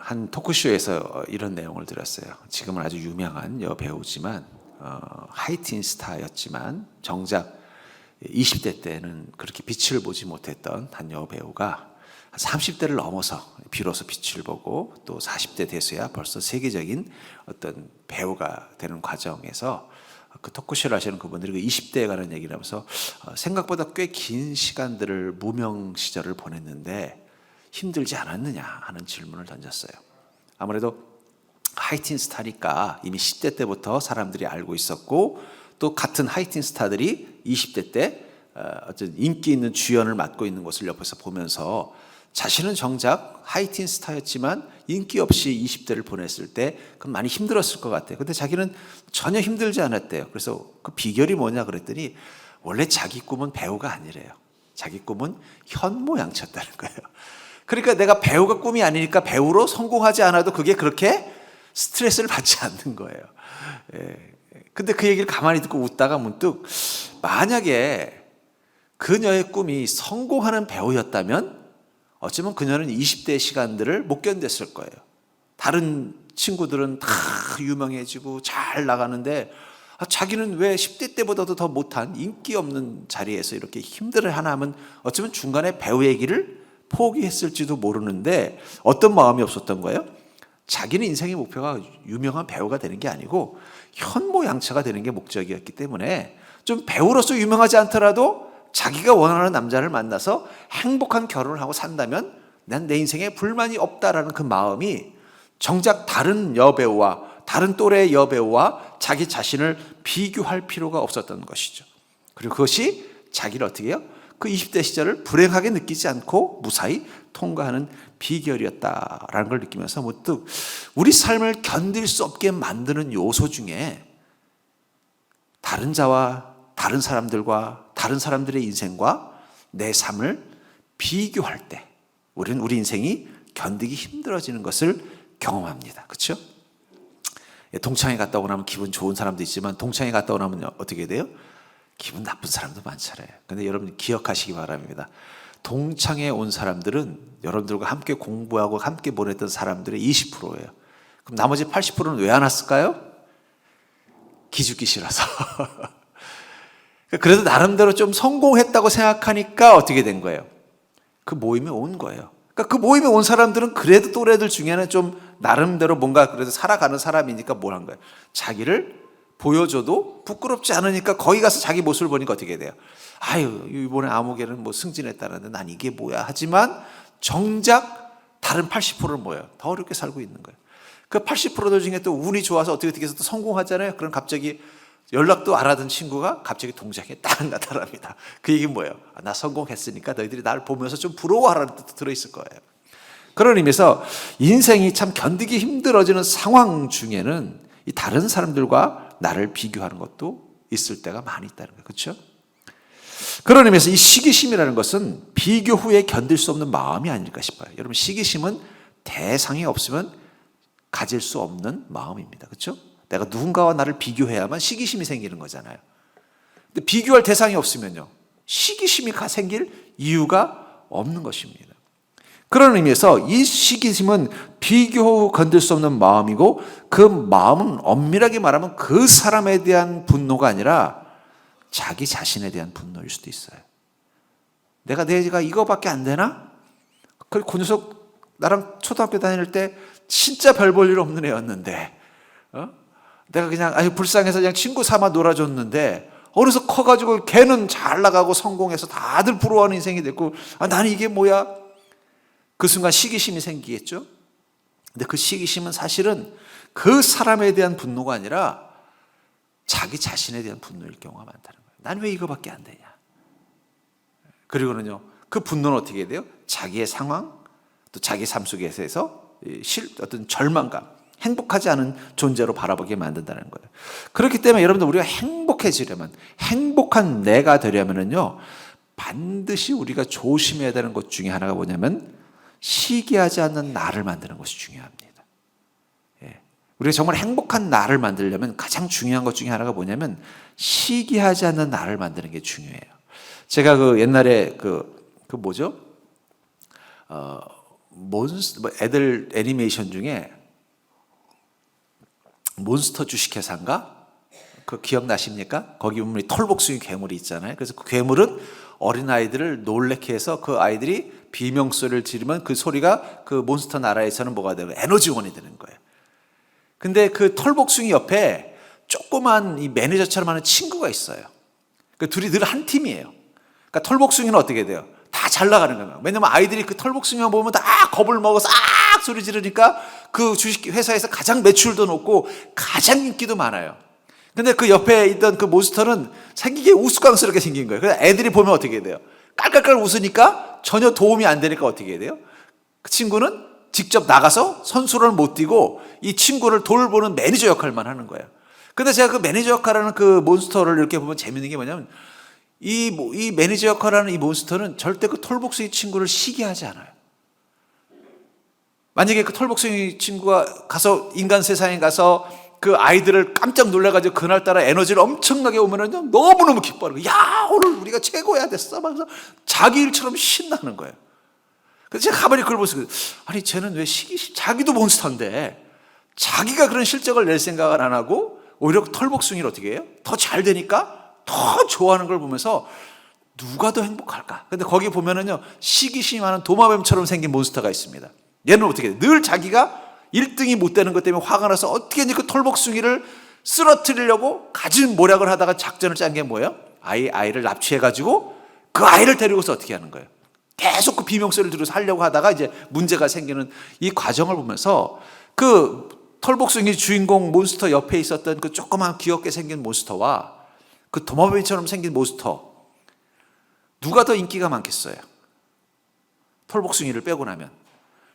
한 토크쇼에서 이런 내용을 들었어요. 지금은 아주 유명한 여배우지만 하이틴 스타였지만 정작 20대 때는 그렇게 빛을 보지 못했던 한 여배우가 30대를 넘어서 비로소 빛을 보고 또 40대 돼서야 벌써 세계적인 어떤 배우가 되는 과정에서 그 토크쇼를 하시는 그분들이 그 20대에 관한 얘기를 하면서 생각보다 꽤 긴 시간들을 무명 시절을 보냈는데 힘들지 않았느냐 하는 질문을 던졌어요. 아무래도 하이틴 스타니까 이미 10대 때부터 사람들이 알고 있었고 또 같은 하이틴 스타들이 20대 때 어떤 인기 있는 주연을 맡고 있는 것을 옆에서 보면서 자신은 정작 하이틴 스타였지만 인기 없이 20대를 보냈을 때 그건 많이 힘들었을 것 같아요. 근데 자기는 전혀 힘들지 않았대요. 그래서 그 비결이 뭐냐 그랬더니 원래 자기 꿈은 배우가 아니래요. 자기 꿈은 현모양처였다는 거예요. 그러니까 내가 배우가 꿈이 아니니까 배우로 성공하지 않아도 그게 그렇게 스트레스를 받지 않는 거예요. 예. 근데 그 얘기를 가만히 듣고 웃다가 문득 만약에 그녀의 꿈이 성공하는 배우였다면 어쩌면 그녀는 20대의 시간들을 못 견뎠을 거예요. 다른 친구들은 다 유명해지고 잘 나가는데 자기는 왜 10대 때보다도 더 못한 인기 없는 자리에서 이렇게 힘들어하나 하면 어쩌면 중간에 배우의 길을 포기했을지도 모르는데 어떤 마음이 없었던 거예요? 자기는 인생의 목표가 유명한 배우가 되는 게 아니고 현모양처가 되는 게 목적이었기 때문에 좀 배우로서 유명하지 않더라도 자기가 원하는 남자를 만나서 행복한 결혼을 하고 산다면 난 내 인생에 불만이 없다라는 그 마음이 정작 다른 여배우와 다른 또래의 여배우와 자기 자신을 비교할 필요가 없었던 것이죠. 그리고 그것이 자기를 어떻게 해요? 그 20대 시절을 불행하게 느끼지 않고 무사히 통과하는 비결이었다라는 걸 느끼면서 문득 우리 삶을 견딜 수 없게 만드는 요소 중에 다른 자와 다른 사람들과 다른 사람들의 인생과 내 삶을 비교할 때 우리는 우리 인생이 견디기 힘들어지는 것을 경험합니다. 그렇죠? 동창회 갔다 오고 나면 기분 좋은 사람도 있지만 동창회 갔다 오고 나면 어떻게 돼요? 기분 나쁜 사람도 많잖아요. 근데 여러분 기억하시기 바랍니다. 동창회 온 사람들은 여러분들과 함께 공부하고 함께 보냈던 사람들의 20%예요. 그럼 나머지 80%는 왜 안 왔을까요? 기죽기 싫어서. 그래도 나름대로 좀 성공했다고 생각하니까 어떻게 된 거예요? 그 모임에 온 거예요. 그러니까 그 모임에 온 사람들은 그래도 또래들 중에는 좀 나름대로 뭔가 그래도 살아가는 사람이니까 뭘 한 거예요? 자기를 보여줘도 부끄럽지 않으니까 거기 가서 자기 모습을 보니까 어떻게 돼요? 아유, 이번에 아무개는 뭐 승진했다는데 난 이게 뭐야? 하지만 정작 다른 80%는 뭐예요? 더 어렵게 살고 있는 거예요. 그 80%들 중에 또 운이 좋아서 어떻게 해서 또 성공하잖아요. 그럼 갑자기 연락도 안 하던 친구가 갑자기 동작에 딱 나타납니다. 그 얘기는 뭐예요? 나 성공했으니까 너희들이 나를 보면서 좀 부러워하라는 뜻도 들어있을 거예요. 그런 의미에서 인생이 참 견디기 힘들어지는 상황 중에는 이 다른 사람들과 나를 비교하는 것도 있을 때가 많이 있다는 거예요. 그렇죠? 그런 의미에서 이 시기심이라는 것은 비교 후에 견딜 수 없는 마음이 아닐까 싶어요. 여러분 시기심은 대상이 없으면 가질 수 없는 마음입니다. 그렇죠? 내가 누군가와 나를 비교해야만 시기심이 생기는 거잖아요. 근데 비교할 대상이 없으면요. 시기심이 생길 이유가 없는 것입니다. 그런 의미에서 이 시기심은 비교 후 건들 수 없는 마음이고 그 마음은 엄밀하게 말하면 그 사람에 대한 분노가 아니라 자기 자신에 대한 분노일 수도 있어요. 내가 이거밖에 안 되나? 그 녀석 나랑 초등학교 다닐 때 진짜 별 볼 일 없는 애였는데 내가 그냥 아주 불쌍해서 그냥 친구 삼아 놀아줬는데 어느새 커가지고 걔는 잘 나가고 성공해서 다들 부러워하는 인생이 됐고 나는 이게 뭐야? 그 순간 시기심이 생기겠죠? 근데 그 시기심은 사실은 그 사람에 대한 분노가 아니라 자기 자신에 대한 분노일 경우가 많다는 거예요. 난 왜 이거밖에 안 되냐? 그리고는요, 그 분노는 어떻게 해야 돼요? 자기의 상황, 또 자기 삶 속에서 어떤 절망감, 행복하지 않은 존재로 바라보게 만든다는 거예요. 그렇기 때문에 여러분들 우리가 행복해지려면, 행복한 내가 되려면요, 반드시 우리가 조심해야 되는 것 중에 하나가 뭐냐면 시기하지 않는 나를 만드는 것이 중요합니다. 예. 우리가 정말 행복한 나를 만들려면 가장 중요한 것 중에 하나가 뭐냐면 시기하지 않는 나를 만드는 게 중요해요. 제가 옛날에 뭐죠? 애들 애니메이션 중에 몬스터 주식회사인가? 그 기억나십니까? 거기 보면 털복숭이 괴물이 있잖아요. 그래서 그 괴물은 어린아이들을 놀래게 해서 그 아이들이 비명소리를 지르면 그 소리가 그 몬스터 나라에서는 뭐가 되고 에너지원이 되는 거예요. 근데 그 털복숭이 옆에 조그만 이 매니저처럼 하는 친구가 있어요. 그 둘이 늘 한 팀이에요. 그러니까 털복숭이는 어떻게 돼요? 다 잘 나가는 거예요. 왜냐면 아이들이 그 털복숭이만 보면 다 겁을 먹어서 악 소리 지르니까 그 주식 회사에서 가장 매출도 높고 가장 인기도 많아요. 근데 그 옆에 있던 그 몬스터는 생기게 우스꽝스럽게 생긴 거예요. 그래서 애들이 보면 어떻게 돼요? 깔깔깔 웃으니까 전혀 도움이 안 되니까 어떻게 돼요? 그 친구는 직접 나가서 선수를 못 뛰고 이 친구를 돌보는 매니저 역할만 하는 거예요. 근데 제가 그 매니저 역할하는 그 몬스터를 이렇게 보면 재밌는 게 뭐냐면 이 매니저 역할하는 이 몬스터는 절대 그 털복숭이 친구를 시기하지 않아요. 만약에 그 털복숭이 친구가 가서 인간 세상에 가서 그 아이들을 깜짝 놀라가지고 그날따라 에너지를 엄청나게 오면은요 너무너무 기뻐하는 거예요. 야, 오늘 우리가 최고야 됐어. 막 자기 일처럼 신나는 거예요. 그래서 제가 가만히 그걸 보면서 아니 쟤는 왜 자기도 몬스터인데 자기가 그런 실적을 낼 생각을 안 하고 오히려 털복숭이를 어떻게 해요? 더 잘 되니까 더 좋아하는 걸 보면서 누가 더 행복할까? 근데 거기 보면은요 시기심하는 도마뱀처럼 생긴 몬스터가 있습니다. 얘는 어떻게 해? 늘 자기가 1등이 못 되는 것 때문에 화가 나서 어떻게든지 그 털복숭이를 쓰러뜨리려고 가진 모략을 하다가 작전을 짠 게 뭐예요? 아이를 납치해가지고 그 아이를 데리고서 어떻게 하는 거예요? 계속 그 비명소리를 들어서 하려고 하다가 이제 문제가 생기는 이 과정을 보면서 그 털복숭이 주인공 몬스터 옆에 있었던 그 조그만 귀엽게 생긴 몬스터와 그 도마뱀처럼 생긴 몬스터 누가 더 인기가 많겠어요? 털복숭이를 빼고 나면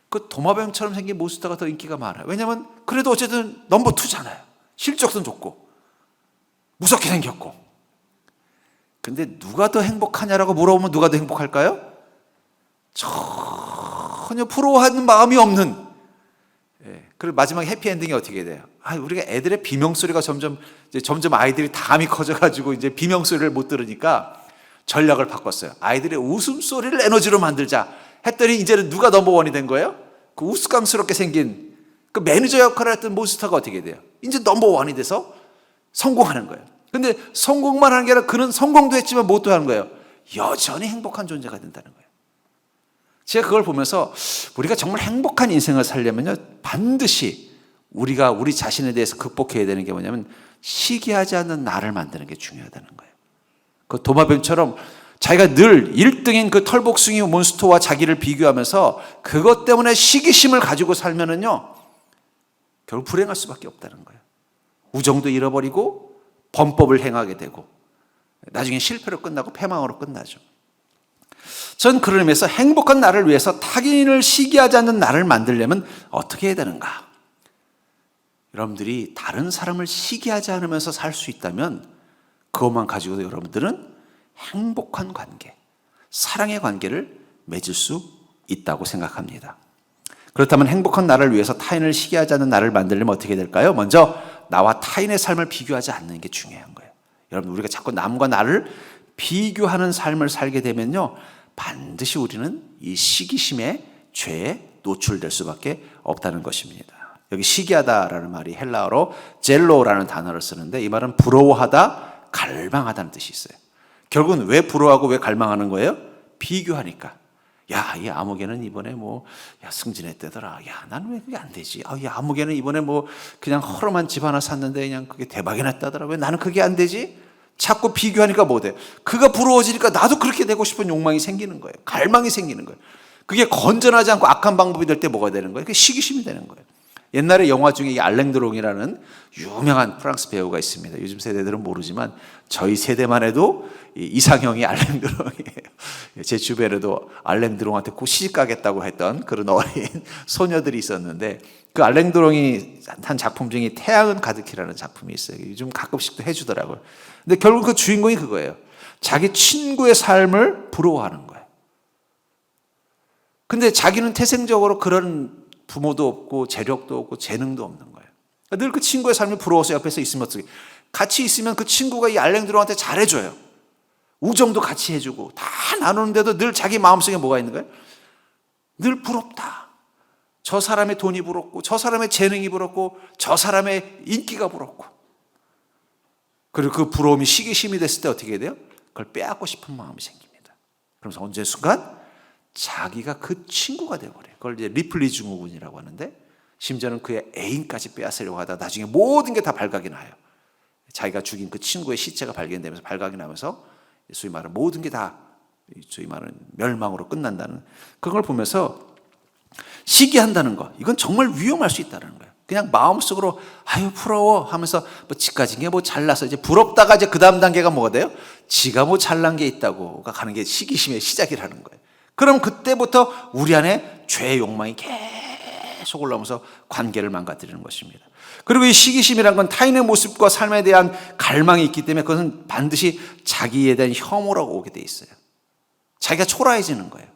그 도마뱀처럼 생긴 몬스터가 더 인기가 많아요. 왜냐하면 그래도 어쨌든 넘버 2잖아요. 실적도 좋고 무섭게 생겼고. 근데 누가 더 행복하냐라고 물어보면 누가 더 행복할까요? 전혀 부러워하는 마음이 없는. 그리고 마지막에 해피엔딩이 어떻게 돼요? 우리가 애들의 비명소리가 점점 아이들이 담이 커져가지고 이제 비명소리를 못 들으니까 전략을 바꿨어요. 아이들의 웃음소리를 에너지로 만들자 했더니 이제는 누가 넘버원이 된 거예요? 그 우스꽝스럽게 생긴 그 매니저 역할을 했던 몬스터가 어떻게 돼요? 이제 넘버원이 돼서 성공하는 거예요. 근데 성공만 하는 게 아니라 그는 성공도 했지만 뭣도 하는 거예요? 여전히 행복한 존재가 된다는 거예요. 제가 그걸 보면서 우리가 정말 행복한 인생을 살려면요 반드시 우리가 우리 자신에 대해서 극복해야 되는 게 뭐냐면 시기하지 않는 나를 만드는 게 중요하다는 거예요. 그 도마뱀처럼 자기가 늘 1등인 그 털복숭이 몬스터와 자기를 비교하면서 그것 때문에 시기심을 가지고 살면은요 결국 불행할 수밖에 없다는 거예요. 우정도 잃어버리고 범법을 행하게 되고 나중에 실패로 끝나고 패망으로 끝나죠. 전 그런 의미에서 행복한 나를 위해서 타인을 시기하지 않는 나를 만들려면 어떻게 해야 되는가? 여러분들이 다른 사람을 시기하지 않으면서 살 수 있다면 그것만 가지고도 여러분들은 행복한 관계, 사랑의 관계를 맺을 수 있다고 생각합니다. 그렇다면 행복한 나를 위해서 타인을 시기하지 않는 나를 만들려면 어떻게 될까요? 먼저 나와 타인의 삶을 비교하지 않는 게 중요한 거예요. 여러분 우리가 자꾸 남과 나를 비교하는 삶을 살게 되면요 반드시 우리는 이 시기심의 죄에 노출될 수밖에 없다는 것입니다. 여기 시기하다라는 말이 헬라어로 젤로라는 단어를 쓰는데 이 말은 부러워하다, 갈망하다는 뜻이 있어요. 결국은 왜 부러워하고 왜 갈망하는 거예요? 비교하니까. 야, 이 아무개는 이번에 승진했대더라. 야, 나는 왜 그게 안 되지? 이 아무개는 이번에 그냥 허름한 집 하나 샀는데 그냥 그게 대박이 났다더라. 왜 나는 그게 안 되지? 자꾸 비교하니까 뭐 돼? 그가 부러워지니까 나도 그렇게 되고 싶은 욕망이 생기는 거예요. 갈망이 생기는 거예요. 그게 건전하지 않고 악한 방법이 될 때 뭐가 되는 거예요? 그게 시기심이 되는 거예요. 옛날에 영화 중에 이 알랭드롱이라는 유명한 프랑스 배우가 있습니다. 요즘 세대들은 모르지만 저희 세대만 해도 이상형이 알랭드롱이에요. 제 주변에도 알랭드롱한테 꼭 시집가겠다고 했던 그런 어린 소녀들이 있었는데 그 알랭드롱이 한 작품 중에 태양은 가득히라는 작품이 있어요. 요즘 가끔씩도 해주더라고요. 근데 결국 그 주인공이 그거예요. 자기 친구의 삶을 부러워하는 거예요. 근데 자기는 태생적으로 그런 부모도 없고 재력도 없고 재능도 없는 거예요. 늘 그 친구의 삶이 부러워서 옆에서 있으면 어떻게 같이 있으면 그 친구가 이 알랭드롱한테 잘해줘요. 우정도 같이 해주고 다 나누는데도 늘 자기 마음속에 뭐가 있는 거예요? 늘 부럽다. 저 사람의 돈이 부럽고, 저 사람의 재능이 부럽고, 저 사람의 인기가 부럽고, 그리고 그 부러움이 시기심이 됐을 때 어떻게 돼요? 그걸 빼앗고 싶은 마음이 생깁니다. 그러면서 언제 순간 자기가 그 친구가 되어버려요. 그걸 이제 리플리 증후군이라고 하는데, 심지어는 그의 애인까지 빼앗으려고 하다 나중에 모든 게 다 발각이 나요. 자기가 죽인 그 친구의 시체가 발견되면서 발각이 나면서 소위 말하는 모든 게 다 소위 말하는 멸망으로 끝난다는 그걸 보면서 시기한다는 거, 이건 정말 위험할 수 있다는 거예요. 그냥 마음속으로 아유 부러워 하면서 뭐 지까진 게 뭐 잘나서 이제 부럽다가 이제 그 다음 단계가 뭐가 돼요? 지가 뭐 잘난 게 있다고가 가는 게 시기심의 시작이라는 거예요. 그럼 그때부터 우리 안에 죄의 욕망이 계속 올라오면서 관계를 망가뜨리는 것입니다. 그리고 이 시기심이란 건 타인의 모습과 삶에 대한 갈망이 있기 때문에 그것은 반드시 자기에 대한 혐오라고 오게 돼 있어요. 자기가 초라해지는 거예요.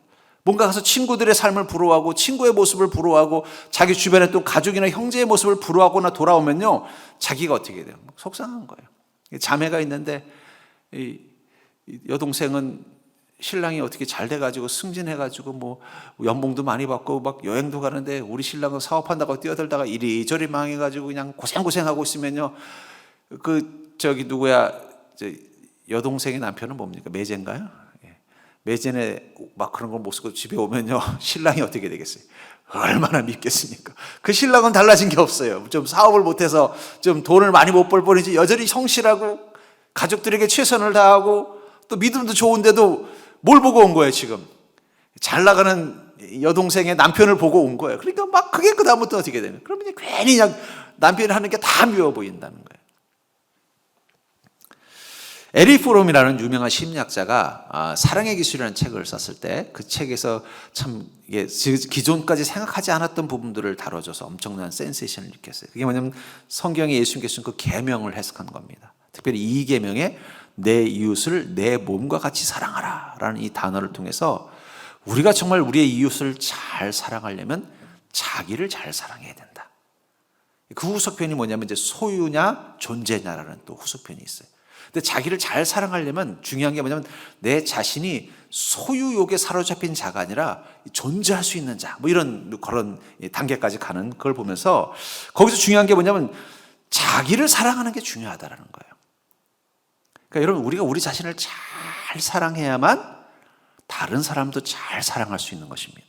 뭔가 가서 친구들의 삶을 부러워하고 친구의 모습을 부러워하고 자기 주변에 또 가족이나 형제의 모습을 부러워하거나 돌아오면요, 자기가 어떻게 돼요? 속상한 거예요. 자매가 있는데 이 여동생은 신랑이 어떻게 잘 돼가지고 승진해가지고 뭐 연봉도 많이 받고 막 여행도 가는데 우리 신랑은 사업한다고 뛰어들다가 이리저리 망해가지고 그냥 고생하고 있으면요, 그 저기 누구야, 여동생의 남편은 뭡니까? 매제인가요? 매제네 막 그런 걸 못 쓰고 집에 오면요, 신랑이 어떻게 되겠어요? 얼마나 밉겠습니까? 그 신랑은 달라진 게 없어요. 좀 사업을 못해서 좀 돈을 많이 못 벌 뿐이지 여전히 성실하고 가족들에게 최선을 다하고 또 믿음도 좋은데도 뭘 보고 온 거예요? 지금 잘 나가는 여동생의 남편을 보고 온 거예요. 그러니까 막 그게 그 다음부터 어떻게 되면 그러면 괜히 그냥 남편이 하는 게 다 미워 보인다는 거예요. 에리 프롬이라는 유명한 심리학자가 사랑의 기술이라는 책을 썼을 때 그 책에서 참 이게 기존까지 생각하지 않았던 부분들을 다뤄줘서 엄청난 센세이션을 일으켰어요. 그게 뭐냐면 성경에 예수님께서 그 계명을 해석한 겁니다. 특별히 이 계명에 내 이웃을 내 몸과 같이 사랑하라 라는 이 단어를 통해서 우리가 정말 우리의 이웃을 잘 사랑하려면 자기를 잘 사랑해야 된다. 그 후속편이 뭐냐면 이제 소유냐 존재냐라는 또 후속편이 있어요. 근데 자기를 잘 사랑하려면 중요한 게 뭐냐면 내 자신이 소유욕에 사로잡힌 자가 아니라 존재할 수 있는 자, 뭐 이런 그런 단계까지 가는 걸 보면서 거기서 중요한 게 뭐냐면 자기를 사랑하는 게 중요하다라는 거예요. 그러니까 여러분, 우리가 우리 자신을 잘 사랑해야만 다른 사람도 잘 사랑할 수 있는 것입니다.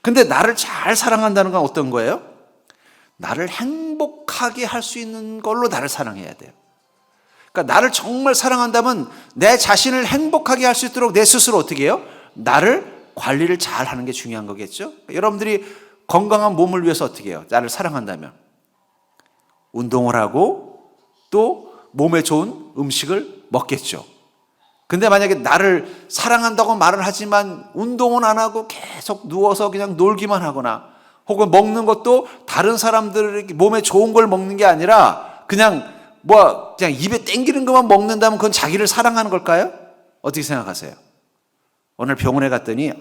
근데 나를 잘 사랑한다는 건 어떤 거예요? 나를 행복하게 할 수 있는 걸로 나를 사랑해야 돼요. 그러니까 나를 정말 사랑한다면 내 자신을 행복하게 할 수 있도록 내 스스로 어떻게 해요? 나를 관리를 잘 하는 게 중요한 거겠죠? 그러니까 여러분들이 건강한 몸을 위해서 어떻게 해요? 나를 사랑한다면 운동을 하고 또 몸에 좋은 음식을 먹겠죠. 근데 만약에 나를 사랑한다고 말을 하지만 운동은 안 하고 계속 누워서 그냥 놀기만 하거나 혹은 먹는 것도 다른 사람들에게 몸에 좋은 걸 먹는 게 아니라 그냥 그냥 입에 땡기는 것만 먹는다면 그건 자기를 사랑하는 걸까요? 어떻게 생각하세요? 오늘 병원에 갔더니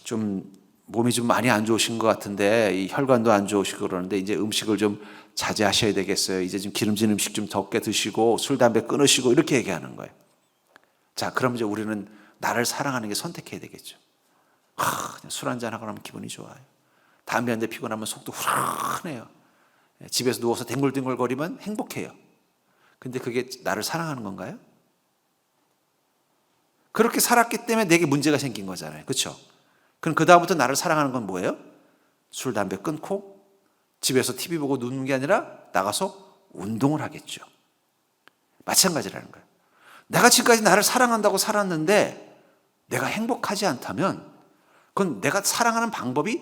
좀 몸이 좀 많이 안 좋으신 것 같은데 이 혈관도 안 좋으시고 그러는데 이제 음식을 좀 자제하셔야 되겠어요. 이제 좀 기름진 음식 좀 적게 드시고 술 담배 끊으시고 이렇게 얘기하는 거예요. 자, 그럼 이제 우리는 나를 사랑하는 게 선택해야 되겠죠. 그냥 술 한잔 하고 나면 기분이 좋아요. 담배 한 대 피고 나면 속도 후련해요. 집에서 누워서 뒹굴뒹굴 거리면 행복해요. 근데 그게 나를 사랑하는 건가요? 그렇게 살았기 때문에 내게 문제가 생긴 거잖아요. 그렇죠? 그럼 그 다음부터 나를 사랑하는 건 뭐예요? 술, 담배 끊고 집에서 TV 보고 눕는 게 아니라 나가서 운동을 하겠죠. 마찬가지라는 거예요. 내가 지금까지 나를 사랑한다고 살았는데 내가 행복하지 않다면 그건 내가 사랑하는 방법이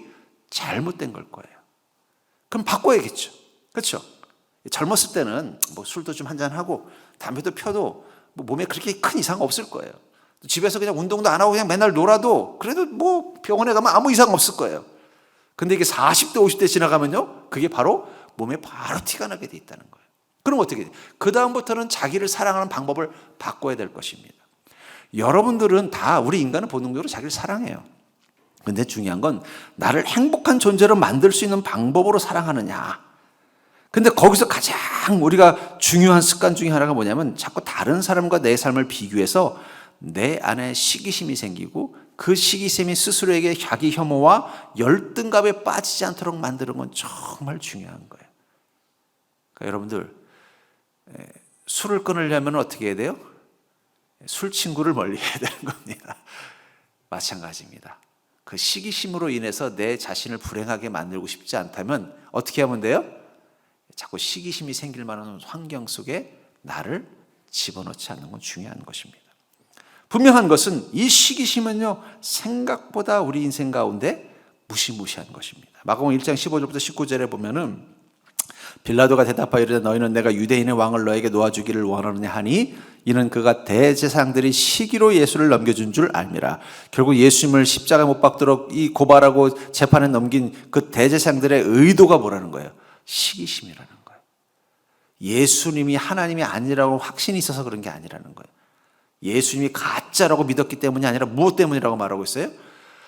잘못된 걸 거예요. 그럼 바꿔야겠죠. 그렇죠? 젊었을 때는 뭐 술도 좀 한잔하고 담배도 펴도 뭐 몸에 그렇게 큰 이상 없을 거예요. 집에서 그냥 운동도 안 하고 그냥 맨날 놀아도 그래도 뭐 병원에 가면 아무 이상 없을 거예요. 근데 이게 40대 50대 지나가면요, 그게 바로 몸에 바로 티가 나게 돼 있다는 거예요. 그럼 어떻게 돼요? 그 다음부터는 자기를 사랑하는 방법을 바꿔야 될 것입니다. 여러분들은 다, 우리 인간은 본능적으로 자기를 사랑해요. 근데 중요한 건 나를 행복한 존재로 만들 수 있는 방법으로 사랑하느냐. 근데 거기서 가장 우리가 중요한 습관 중에 하나가 뭐냐면 자꾸 다른 사람과 내 삶을 비교해서 내 안에 시기심이 생기고 그 시기심이 스스로에게 자기 혐오와 열등감에 빠지지 않도록 만드는 건 정말 중요한 거예요. 그러니까 여러분들, 술을 끊으려면 어떻게 해야 돼요? 술 친구를 멀리 해야 되는 겁니다. 마찬가지입니다. 그 시기심으로 인해서 내 자신을 불행하게 만들고 싶지 않다면 어떻게 하면 돼요? 자꾸 시기심이 생길 만한 환경 속에 나를 집어넣지 않는 건 중요한 것입니다. 분명한 것은 이 시기심은요, 생각보다 우리 인생 가운데 무시무시한 것입니다. 마가복음 1장 15절부터 19절에 보면은 빌라도가 대답하여 이르되 너희는 내가 유대인의 왕을 너에게 놓아주기를 원하느냐 하니 이는 그가 대제사장들이 시기로 예수를 넘겨준 줄 알미라. 결국 예수님을 십자가에 못 박도록 이 고발하고 재판에 넘긴 그 대제사장들의 의도가 뭐라는 거예요? 시기심이라는 거예요. 예수님이 하나님이 아니라고 확신이 있어서 그런 게 아니라는 거예요. 예수님이 가짜라고 믿었기 때문이 아니라 무엇 때문이라고 말하고 있어요?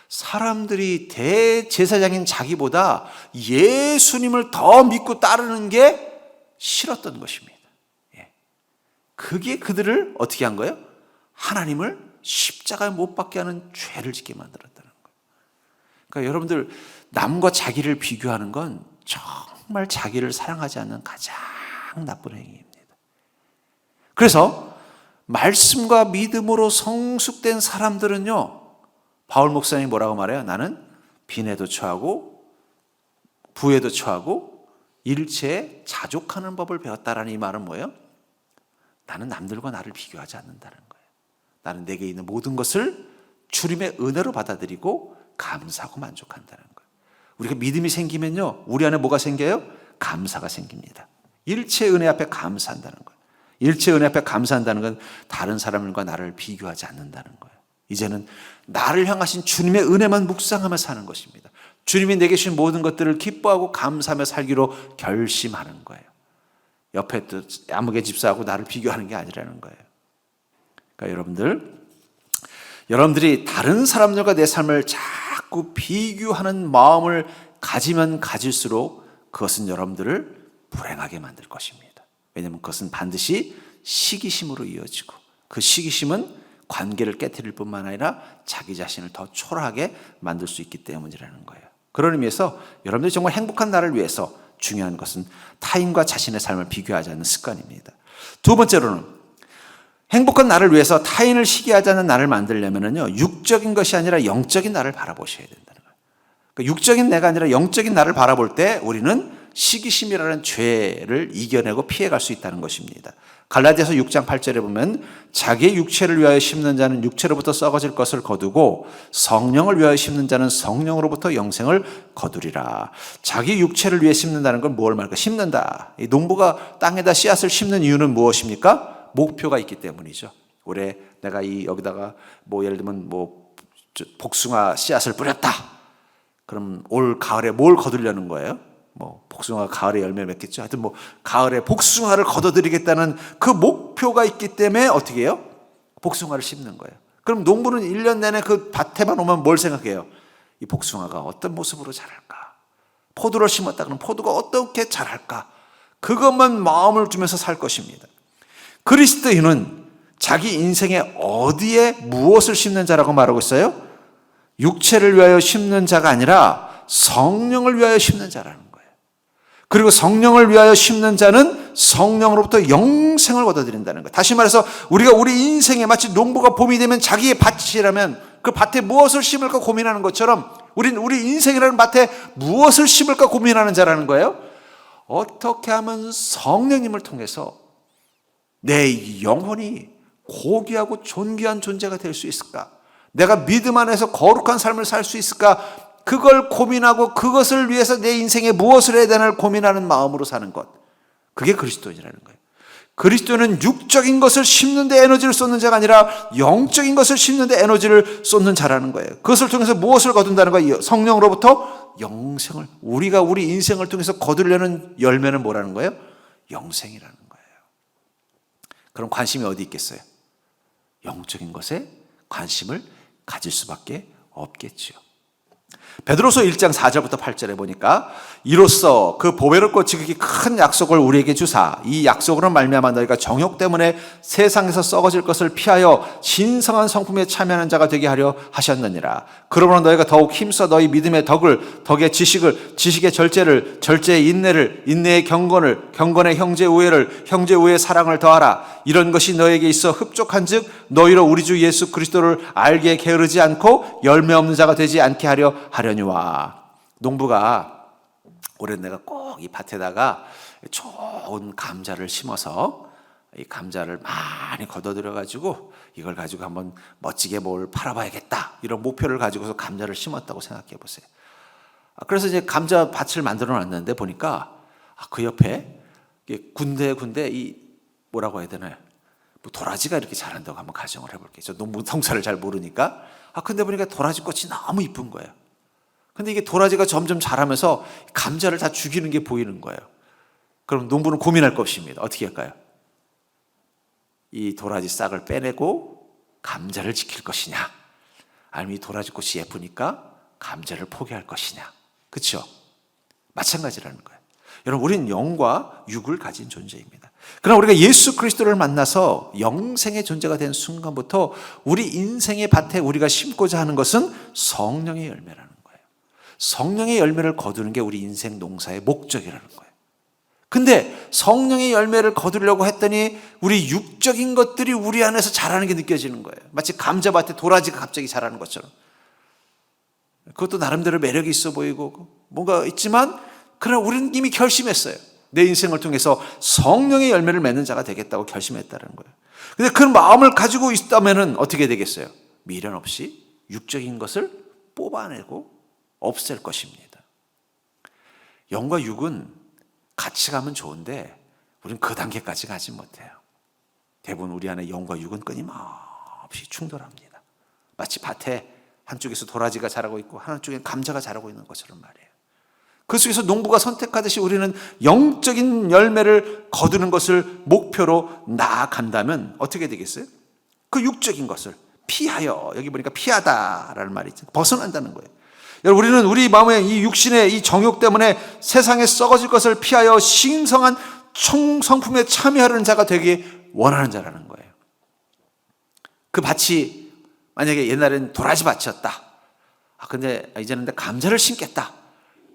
사람들이 대제사장인 자기보다 예수님을 더 믿고 따르는 게 싫었던 것입니다. 그게 그들을 어떻게 한 거예요? 하나님을 십자가에 못 박게 하는 죄를 짓게 만들었다는 거예요. 그러니까 여러분들, 남과 자기를 비교하는 건 정말 자기를 사랑하지 않는 가장 나쁜 행위입니다. 그래서 말씀과 믿음으로 성숙된 사람들은요, 바울 목사님이 뭐라고 말해요? 나는 빈에도 처하고 부에도 처하고 일체에 자족하는 법을 배웠다라는 이 말은 뭐예요? 나는 남들과 나를 비교하지 않는다는 거예요. 나는 내게 있는 모든 것을 주님의 은혜로 받아들이고 감사하고 만족한다는 거예요. 우리가 믿음이 생기면요, 우리 안에 뭐가 생겨요? 감사가 생깁니다. 일체 은혜 앞에 감사한다는 거예요. 일체 은혜 앞에 감사한다는 건 다른 사람들과 나를 비교하지 않는다는 거예요. 이제는 나를 향하신 주님의 은혜만 묵상하며 사는 것입니다. 주님이 내게 주신 모든 것들을 기뻐하고 감사하며 살기로 결심하는 거예요. 옆에 또 야무개 집사하고 나를 비교하는 게 아니라는 거예요. 그러니까 여러분들이 다른 사람들과 내 삶을 자꾸 비교하는 마음을 가지면 가질수록 그것은 여러분들을 불행하게 만들 것입니다. 왜냐하면 그것은 반드시 시기심으로 이어지고 그 시기심은 관계를 깨트릴 뿐만 아니라 자기 자신을 더 초라하게 만들 수 있기 때문이라는 거예요. 그런 의미에서 여러분들이 정말 행복한 나를 위해서 중요한 것은 타인과 자신의 삶을 비교하지 않는 습관입니다. 두 번째로는 행복한 나를 위해서 타인을 시기하지 않는 나를 만들려면요, 육적인 것이 아니라 영적인 나를 바라보셔야 된다는 거예요. 그러니까 육적인 내가 아니라 영적인 나를 바라볼 때 우리는 시기심이라는 죄를 이겨내고 피해갈 수 있다는 것입니다. 갈라디아서 6장 8절에 보면 자기의 육체를 위하여 심는 자는 육체로부터 썩어질 것을 거두고 성령을 위하여 심는 자는 성령으로부터 영생을 거두리라. 자기 육체를 위해 심는다는 건 뭘 말할까? 심는다. 이 농부가 땅에다 씨앗을 심는 이유는 무엇입니까? 목표가 있기 때문이죠. 올해 내가 여기다가 예를 들면 복숭아 씨앗을 뿌렸다. 그럼 올 가을에 뭘 거두려는 거예요? 복숭아가 가을에 열매를 맺겠죠. 하여튼 가을에 복숭아를 거둬들이겠다는 그 목표가 있기 때문에 어떻게 해요? 복숭아를 심는 거예요. 그럼 농부는 1년 내내 그 밭에만 오면 뭘 생각해요? 이 복숭아가 어떤 모습으로 자랄까? 포도를 심었다 그러면 포도가 어떻게 자랄까? 그것만 마음을 두면서 살 것입니다. 그리스도인은 자기 인생에 어디에 무엇을 심는 자라고 말하고 있어요? 육체를 위하여 심는 자가 아니라 성령을 위하여 심는 자라는 거예요. 그리고 성령을 위하여 심는 자는 성령으로부터 영생을 얻어들인다는 것. 다시 말해서 우리가 우리 인생에 마치 농부가 봄이 되면 자기의 밭이라면 그 밭에 무엇을 심을까 고민하는 것처럼 우린 우리 인생이라는 밭에 무엇을 심을까 고민하는 자라는 거예요. 어떻게 하면 성령님을 통해서 내 영혼이 고귀하고 존귀한 존재가 될 수 있을까? 내가 믿음 안에서 거룩한 삶을 살 수 있을까? 그걸 고민하고 그것을 위해서 내 인생에 무엇을 해야 되나를 고민하는 마음으로 사는 것. 그게 그리스도인이라는 거예요. 그리스도는 육적인 것을 심는 데 에너지를 쏟는 자가 아니라 영적인 것을 심는 데 에너지를 쏟는 자라는 거예요. 그것을 통해서 무엇을 거둔다는 거예요? 성령으로부터 영생을. 우리가 우리 인생을 통해서 거두려는 열매는 뭐라는 거예요? 영생이라는 거예요. 그럼 관심이 어디 있겠어요? 영적인 것에 관심을 가질 수밖에 없겠죠. 베드로서 1장 4절부터 8절에 보니까 이로써 그 보배롭고 지극히 큰 약속을 우리에게 주사 이 약속으로 말미암아 너희가 정욕 때문에 세상에서 썩어질 것을 피하여 신성한 성품에 참여하는 자가 되게 하려 하셨느니라. 그러므로 너희가 더욱 힘써 너희 믿음의 덕을, 덕의 지식을, 지식의 절제를, 절제의 인내를, 인내의 경건을, 경건의 형제 우애를, 형제 우애의 사랑을 더하라. 이런 것이 너에게 있어 흡족한즉 너희로 우리 주 예수 그리스도를 알게 게으르지 않고 열매 없는 자가 되지 않게 하려니와. 농부가 올해 내가 꼭 이 밭에다가 좋은 감자를 심어서 이 감자를 많이 걷어들여 가지고 이걸 가지고 한번 멋지게 뭘 팔아봐야겠다 이런 목표를 가지고서 감자를 심었다고 생각해 보세요. 그래서 이제 감자 밭을 만들어 놨는데 보니까 그 옆에 군데 이 뭐라고 해야 되나요? 뭐 도라지가 이렇게 자란다고 한번 가정을 해볼게요. 저 농부 성사를 잘 모르니까. 근데 보니까 도라지 꽃이 너무 이쁜 거예요. 근데 이게 도라지가 점점 자라면서 감자를 다 죽이는 게 보이는 거예요. 그럼 농부는 고민할 거 없습니다. 어떻게 할까요? 이 도라지 싹을 빼내고 감자를 지킬 것이냐, 아니면 이 도라지 꽃이 예쁘니까 감자를 포기할 것이냐. 그렇죠? 마찬가지라는 거예요. 여러분, 우리는 영과 육을 가진 존재입니다. 그러나 우리가 예수 그리스도를 만나서 영생의 존재가 된 순간부터 우리 인생의 밭에 우리가 심고자 하는 것은 성령의 열매라는 거예요. 성령의 열매를 거두는 게 우리 인생 농사의 목적이라는 거예요. 근데 성령의 열매를 거두려고 했더니 우리 육적인 것들이 우리 안에서 자라는 게 느껴지는 거예요. 마치 감자밭에 도라지가 갑자기 자라는 것처럼. 그것도 나름대로 매력이 있어 보이고 뭔가 있지만, 그러나 우리는 이미 결심했어요. 내 인생을 통해서 성령의 열매를 맺는 자가 되겠다고 결심했다는 거예요. 근데 그 마음을 가지고 있다면 어떻게 되겠어요? 미련 없이 육적인 것을 뽑아내고 없앨 것입니다. 영과 육은 같이 가면 좋은데 우리는 그 단계까지 가지 못해요. 대부분 우리 안에 영과 육은 끊임없이 충돌합니다. 마치 밭에 한쪽에서 도라지가 자라고 있고 한쪽엔 감자가 자라고 있는 것처럼 말이에요. 그 속에서 농부가 선택하듯이 우리는 영적인 열매를 거두는 것을 목표로 나아간다면 어떻게 되겠어요? 그 육적인 것을 피하여, 여기 보니까 피하다라는 말이 있죠. 벗어난다는 거예요. 여러분, 우리는 우리 마음의 이 육신의 이 정욕 때문에 세상에 썩어질 것을 피하여 신성한 성품에 참여하는 자가 되기 원하는 자라는 거예요. 그 밭이 만약에 옛날엔 도라지 밭이었다. 근데 이제는 감자를 심겠다.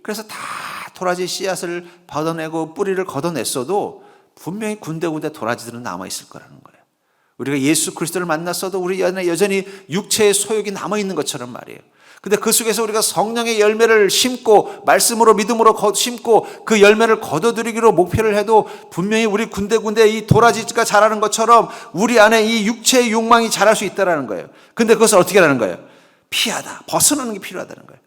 그래서 다 도라지 씨앗을 받아내고 뿌리를 걷어냈어도 분명히 군데군데 도라지들은 남아있을 거라는 거예요. 우리가 예수 그리스도를 만났어도 우리 안에 여전히 육체의 소욕이 남아있는 것처럼 말이에요. 근데 그 속에서 우리가 성령의 열매를 심고 말씀으로 믿음으로 심고 그 열매를 거둬들이기로 목표를 해도 분명히 우리 군데군데 이 도라지가 자라는 것처럼 우리 안에 이 육체의 욕망이 자랄 수 있다는 거예요. 근데 그것을 어떻게 하는 거예요? 피하다, 벗어나는 게 필요하다는 거예요.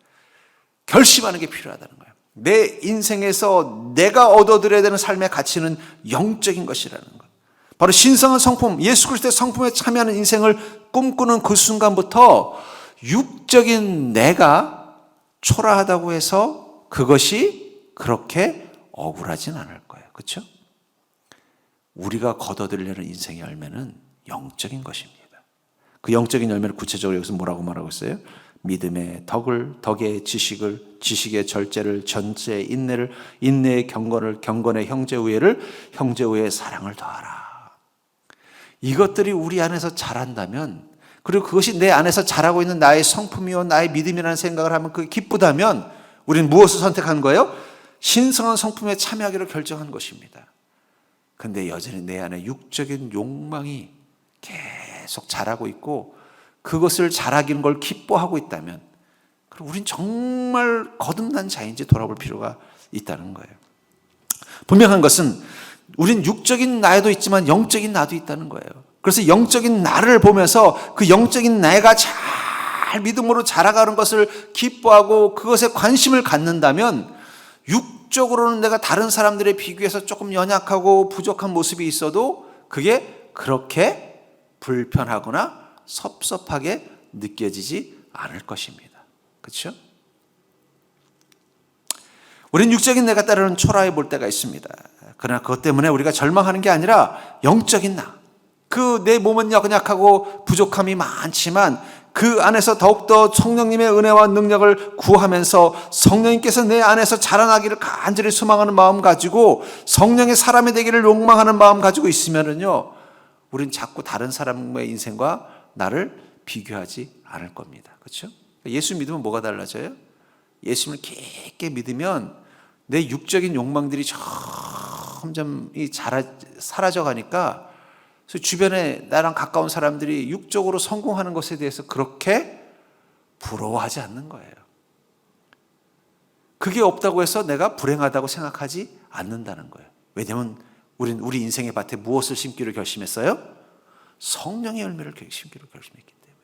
결심하는 게 필요하다는 거예요. 내 인생에서 내가 얻어들여야 되는 삶의 가치는 영적인 것이라는 거예요. 바로 신성한 성품, 예수 그리스도의 성품에 참여하는 인생을 꿈꾸는 그 순간부터 육적인 내가 초라하다고 해서 그것이 그렇게 억울하진 않을 거예요. 그렇죠? 우리가 거둬들이려는 인생의 열매는 영적인 것입니다. 그 영적인 열매를 구체적으로 여기서 뭐라고 말하고 있어요? 믿음의 덕을, 덕의 지식을, 지식의 절제를, 전제의 인내를, 인내의 경건을, 경건의 형제우애를, 형제우애의 사랑을 더하라. 이것들이 우리 안에서 자란다면, 그리고 그것이 내 안에서 자라고 있는 나의 성품이요 나의 믿음이라는 생각을 하면 그게 기쁘다면 우리는 무엇을 선택한 거예요? 신성한 성품에 참여하기로 결정한 것입니다. 그런데 여전히 내 안에 육적인 욕망이 계속 자라고 있고 그것을 자라기는 걸 기뻐하고 있다면 그럼 우린 정말 거듭난 자인지 돌아볼 필요가 있다는 거예요. 분명한 것은 우린 육적인 나도 있지만 영적인 나도 있다는 거예요. 그래서 영적인 나를 보면서 그 영적인 내가 잘 믿음으로 자라가는 것을 기뻐하고 그것에 관심을 갖는다면 육적으로는 내가 다른 사람들에 비교해서 조금 연약하고 부족한 모습이 있어도 그게 그렇게 불편하거나 섭섭하게 느껴지지 않을 것입니다. 그렇죠? 우리는 육적인 내가 때로는 초라해 볼 때가 있습니다. 그러나 그것 때문에 우리가 절망하는 게 아니라 영적인 나, 그 내 몸은 연약하고 부족함이 많지만 그 안에서 더욱더 성령님의 은혜와 능력을 구하면서 성령님께서 내 안에서 자라나기를 간절히 소망하는 마음 가지고 성령의 사람이 되기를 욕망하는 마음 가지고 있으면은요, 우린 자꾸 다른 사람의 인생과 나를 비교하지 않을 겁니다. 그렇죠? 예수 믿으면 뭐가 달라져요? 예수님을 깊게 믿으면 내 육적인 욕망들이 점점 사라져 가니까 주변에 나랑 가까운 사람들이 육적으로 성공하는 것에 대해서 그렇게 부러워하지 않는 거예요. 그게 없다고 해서 내가 불행하다고 생각하지 않는다는 거예요. 왜냐하면 우리 인생의 밭에 무엇을 심기로 결심했어요? 성령의 열매를 심기로 결심했기 때문에.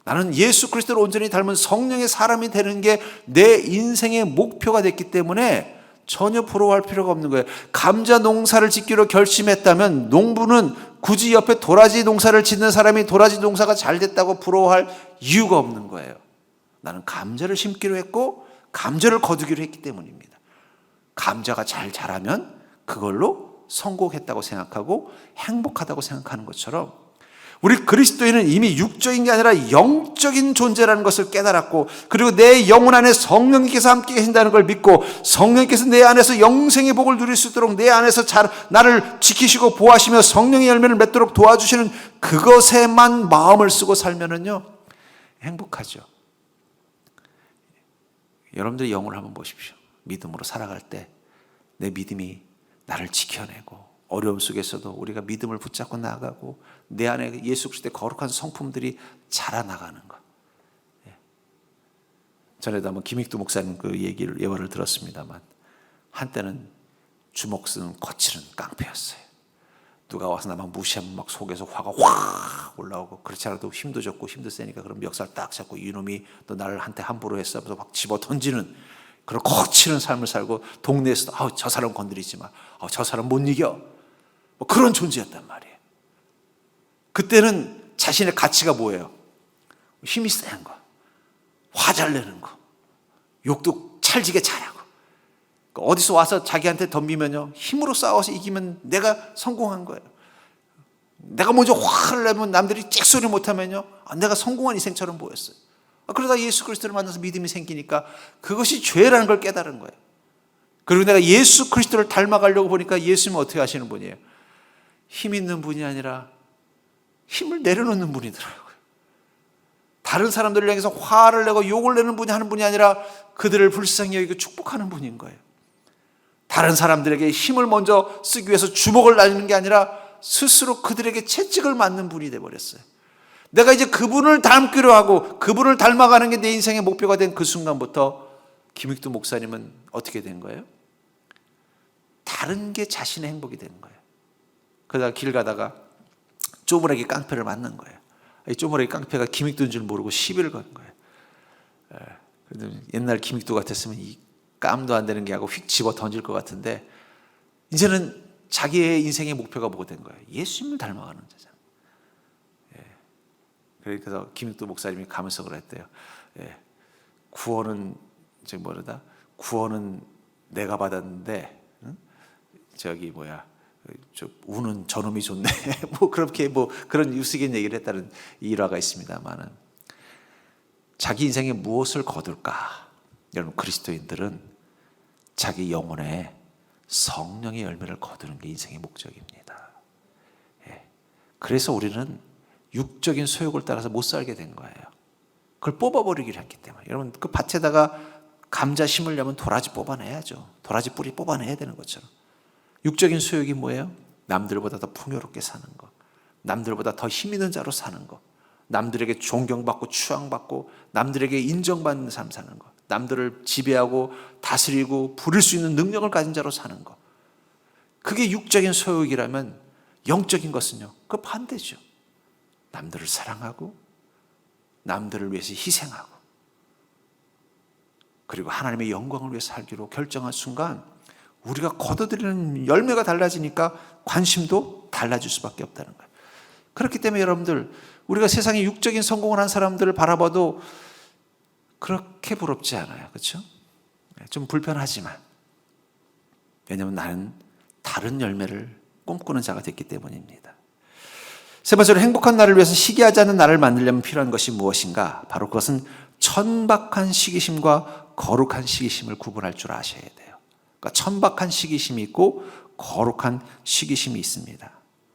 나는 예수 그리스도를 온전히 닮은 성령의 사람이 되는 게 내 인생의 목표가 됐기 때문에 전혀 부러워할 필요가 없는 거예요. 감자 농사를 짓기로 결심했다면 농부는 굳이 옆에 도라지 농사를 짓는 사람이 도라지 농사가 잘 됐다고 부러워할 이유가 없는 거예요. 나는 감자를 심기로 했고 감자를 거두기로 했기 때문입니다. 감자가 잘 자라면 그걸로 성공했다고 생각하고 행복하다고 생각하는 것처럼 우리 그리스도인은 이미 육적인 게 아니라 영적인 존재라는 것을 깨달았고, 그리고 내 영혼 안에 성령님께서 함께 계신다는 걸 믿고 성령님께서 내 안에서 영생의 복을 누릴 수 있도록 내 안에서 나를 지키시고 보호하시며 성령의 열매를 맺도록 도와주시는 그것에만 마음을 쓰고 살면은요, 행복하죠. 여러분들의 영혼을 한번 보십시오. 믿음으로 살아갈 때 내 믿음이 나를 지켜내고 어려움 속에서도 우리가 믿음을 붙잡고 나아가고 내 안에 예수 그리스도의 거룩한 성품들이 자라나가는 것. 전에도 한번 김익두 목사님 그 예화를 들었습니다만, 한때는 주먹 쓰는 거칠은 깡패였어요. 누가 와서 나만 무시하면 막 속에서 화가 확 올라오고, 그렇지 않아도 힘도 줬고 힘도 세니까 그럼 멱살 딱 잡고 이놈이 너 나를 한테 함부로 했어 하면서 막 집어 던지는 그런 거칠은 삶을 살고, 동네에서도 저 사람 건드리지 마, 저 사람 못 이겨, 뭐 그런 존재였단 말이에요. 그때는 자신의 가치가 뭐예요? 힘이 센 거, 화 잘 내는 거, 욕도 찰지게 잘하고, 어디서 와서 자기한테 덤비면요, 힘으로 싸워서 이기면 내가 성공한 거예요. 내가 먼저 화를 내면 남들이 찍소리 못하면요, 내가 성공한 인생처럼 보였어요. 그러다 예수 그리스도를 만나서 믿음이 생기니까 그것이 죄라는 걸 깨달은 거예요. 그리고 내가 예수 그리스도를 닮아가려고 보니까 예수님은 어떻게 하시는 분이에요? 힘 있는 분이 아니라 힘을 내려놓는 분이더라고요. 다른 사람들을 향해서 화를 내고 욕을 내는 분이 하는 분이 아니라 그들을 불쌍히 여기고 축복하는 분인 거예요. 다른 사람들에게 힘을 먼저 쓰기 위해서 주먹을 날리는 게 아니라 스스로 그들에게 채찍을 맞는 분이 되어버렸어요. 내가 이제 그분을 닮기로 하고 그분을 닮아가는 게 내 인생의 목표가 된 그 순간부터 김익두 목사님은 어떻게 된 거예요? 다른 게 자신의 행복이 되는 거예요. 그러다가 길 가다가 쪼무레기 깡패를 만난 거예요. 이 쪼무레기 깡패가 김익두인 줄 모르고 시비를 거는 거예요. 옛날 김익두 같았으면 이 깜도 안 되는 게 하고 휙 집어 던질 것 같은데, 이제는 자기의 인생의 목표가 뭐가 된 거예요? 예수님을 닮아가는 자잖아요. 그래서 김익두 목사님이 가면서 그랬대요. 구원은 구원은 내가 받았는데, 우는 저놈이 좋네. 그렇게 그런 유스긴 얘기를 했다는 일화가 있습니다만은, 자기 인생에 무엇을 거둘까? 여러분, 그리스도인들은 자기 영혼에 성령의 열매를 거두는 게 인생의 목적입니다. 그래서 우리는 육적인 소욕을 따라서 못 살게 된 거예요. 그걸 뽑아버리기로 했기 때문에. 여러분, 그 밭에다가 감자 심으려면 도라지 뽑아내야죠. 도라지 뿌리 뽑아내야 되는 것처럼. 육적인 소욕이 뭐예요? 남들보다 더 풍요롭게 사는 거, 남들보다 더 힘 있는 자로 사는 거, 남들에게 존경받고 추앙받고 남들에게 인정받는 삶 사는 거, 남들을 지배하고 다스리고 부릴 수 있는 능력을 가진 자로 사는 거. 그게 육적인 소욕이라면, 영적인 것은요, 그 반대죠. 남들을 사랑하고 남들을 위해서 희생하고 그리고 하나님의 영광을 위해 살기로 결정한 순간 우리가 거둬들이는 열매가 달라지니까 관심도 달라질 수밖에 없다는 거예요. 그렇기 때문에 여러분들, 우리가 세상에 육적인 성공을 한 사람들을 바라봐도 그렇게 부럽지 않아요. 그렇죠? 좀 불편하지만, 왜냐하면 나는 다른 열매를 꿈꾸는 자가 됐기 때문입니다. 세 번째로 행복한 나를 위해서 시기하지 않는 나를 만들려면 필요한 것이 무엇인가? 바로 그것은 천박한 시기심과 거룩한 시기심을 구분할 줄 아셔야 돼요. 그러니까 천박한 시기심이 있고 거룩한 시기심이 있습니다.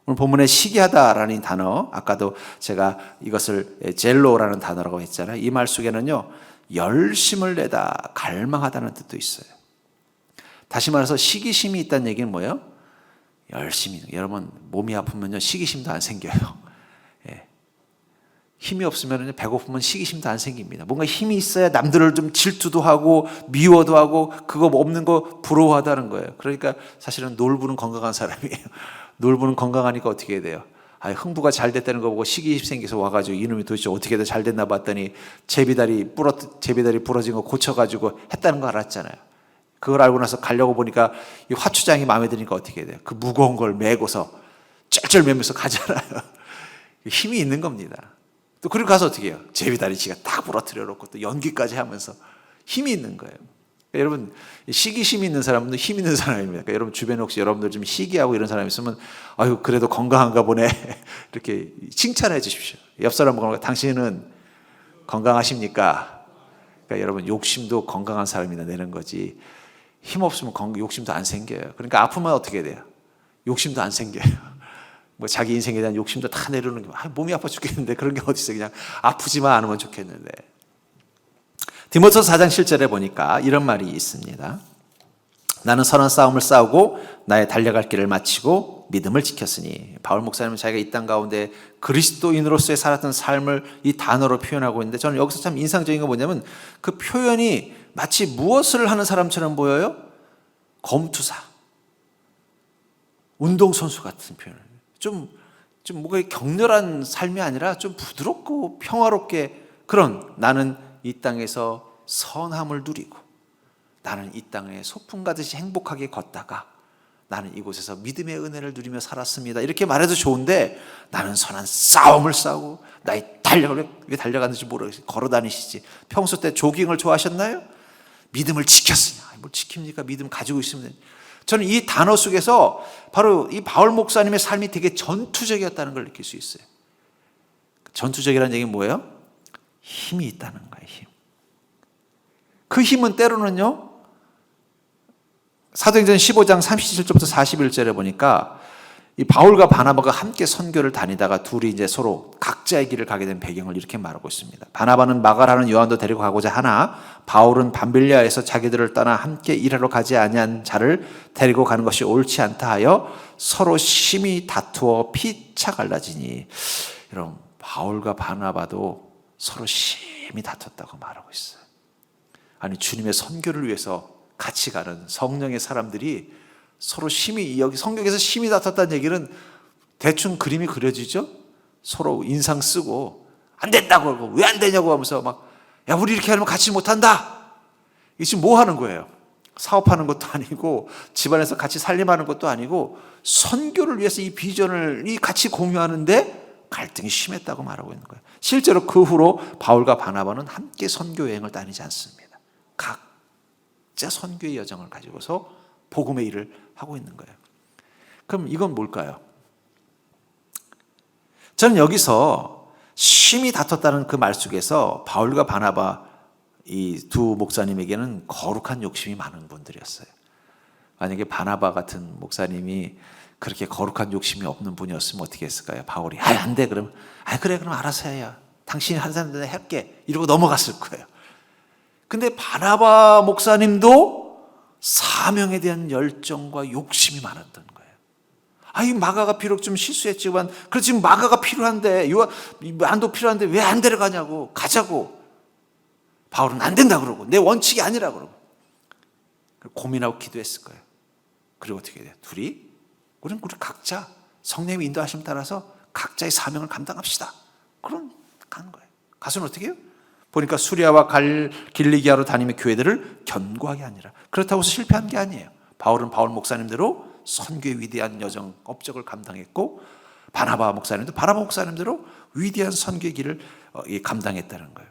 오늘 본문에 시기하다라는 단어, 아까도 제가 이것을 젤로라는 단어라고 했잖아요. 이 말 속에는요, 열심을 내다, 갈망하다는 뜻도 있어요. 다시 말해서 시기심이 있다는 얘기는 뭐예요? 열심히. 여러분 몸이 아프면요 시기심도 안 생겨요. 예. 힘이 없으면 배고프면 시기심도 안 생깁니다. 뭔가 힘이 있어야 남들을 좀 질투도 하고 미워도 하고 그거 없는 거 부러워하다는 거예요. 그러니까 사실은 놀부는 건강한 사람이에요. 놀부는 건강하니까 어떻게 해야 돼요? 흥부가 잘 됐다는 거 보고 시기심 생겨서 와가지고 이놈이 도대체 어떻게 해서 잘 됐나 봤더니 제비다리 부러진 거 고쳐가지고 했다는 거 알았잖아요. 그걸 알고 나서 가려고 보니까 이 화추장이 마음에 드니까 어떻게 해야 돼요? 그 무거운 걸 메고서 쩔쩔 매면서 가잖아요. 힘이 있는 겁니다. 또 그리고 가서 어떻게 해요? 제비다리 지가 딱 부러뜨려 놓고 또 연기까지 하면서 힘이 있는 거예요. 그러니까 여러분 시기심이 있는 사람은 힘 있는 사람입니다. 그러니까 여러분 주변에 혹시 여러분들 좀 시기하고 이런 사람이 있으면 아유 그래도 건강한가 보네 이렇게 칭찬해 주십시오. 옆 사람 보고 당신은 건강하십니까? 그러니까 여러분 욕심도 건강한 사람이나 내는 거지 힘 없으면 욕심도 안 생겨요. 그러니까 아프면 어떻게 해야 돼요? 욕심도 안 생겨요. 뭐 자기 인생에 대한 욕심도 다 내려놓는 게 몸이 아파 죽겠는데 그런 게 어디 있어요. 그냥 아프지만 않으면 좋겠는데. 디모데후서 4장 7절에 보니까 이런 말이 있습니다. 나는 선한 싸움을 싸우고 나의 달려갈 길을 마치고 믿음을 지켰으니. 바울 목사님은 자기가 이 땅 가운데 그리스도인으로서의 살았던 삶을 이 단어로 표현하고 있는데 저는 여기서 참 인상적인 건 뭐냐면 그 표현이 마치 무엇을 하는 사람처럼 보여요? 검투사, 운동선수 같은 표현을. 좀 뭔가 격렬한 삶이 아니라 좀 부드럽고 평화롭게 그런 나는 이 땅에서 선함을 누리고 나는 이 땅에 소풍 가듯이 행복하게 걷다가 나는 이곳에서 믿음의 은혜를 누리며 살았습니다. 이렇게 말해도 좋은데 나는 선한 싸움을 싸우고 나의 왜 달려가는지 모르겠어요. 걸어 다니시지. 평소 때 조깅을 좋아하셨나요? 믿음을 지켰으냐. 뭘 지킵니까? 믿음 가지고 있으면. 저는 이 단어 속에서 바로 이 바울 목사님의 삶이 되게 전투적이었다는 걸 느낄 수 있어요. 전투적이라는 얘기는 뭐예요? 힘이 있다는 거예요. 힘. 그 힘은 때로는요. 사도행전 15장 37절부터 41절에 보니까 이 바울과 바나바가 함께 선교를 다니다가 둘이 이제 서로 각자의 길을 가게 된 배경을 이렇게 말하고 있습니다. 바나바는 마가라는 요한도 데리고 가고자 하나 바울은 밤빌리아에서 자기들을 떠나 함께 일하러 가지 아니한 자를 데리고 가는 것이 옳지 않다 하여 서로 심히 다투어 피차 갈라지니. 여러분 바울과 바나바도 서로 심히 다퉜다고 말하고 있어요. 아니 주님의 선교를 위해서 같이 가는 성령의 사람들이 서로 심히, 여기 성경에서 심히 다퉜다는 얘기는 대충 그림이 그려지죠? 서로 인상 쓰고 안 된다고 그러고 왜 안 되냐고 하면서 막 야 우리 이렇게 하면 같이 못한다. 이게 지금 뭐 하는 거예요? 사업하는 것도 아니고 집안에서 같이 살림하는 것도 아니고 선교를 위해서 이 비전을 같이 공유하는데 갈등이 심했다고 말하고 있는 거예요. 실제로 그 후로 바울과 바나바는 함께 선교 여행을 다니지 않습니다. 각자 선교의 여정을 가지고서 복음의 일을 하고 있는 거예요. 그럼 이건 뭘까요? 저는 여기서 심히 다퉜다는 그 말 속에서 바울과 바나바 이 두 목사님에게는 거룩한 욕심이 많은 분들이었어요. 만약에 바나바 같은 목사님이 그렇게 거룩한 욕심이 없는 분이었으면 어떻게 했을까요? 바울이 안 돼 그럼 그래 그럼 알아서 해야 당신이 하는 사람들 할게 이러고 넘어갔을 거예요. 근데 바나바 목사님도 사명에 대한 열정과 욕심이 많았던 거예요. 이 마가가 비록 좀 실수했지만 그래 지금 마가가 필요한데 안도 필요한데 왜 안 데려가냐고 가자고. 바울은 안 된다 그러고 내 원칙이 아니라 그러고 고민하고 기도했을 거예요. 그리고 어떻게 돼요? 둘이 우리 각자 성령의 인도하심 따라서 각자의 사명을 감당합시다. 그럼 가는 거예요. 가서는 어떻게 해요? 보니까 수리아와 길리기아로 다니며 교회들을 견고하게 하니라. 그렇다고 해서 실패한 게 아니에요. 바울은 바울 목사님대로 선교의 위대한 여정 업적을 감당했고 바나바 목사님도 바나바 목사님대로 위대한 선교의 길을 감당했다는 거예요.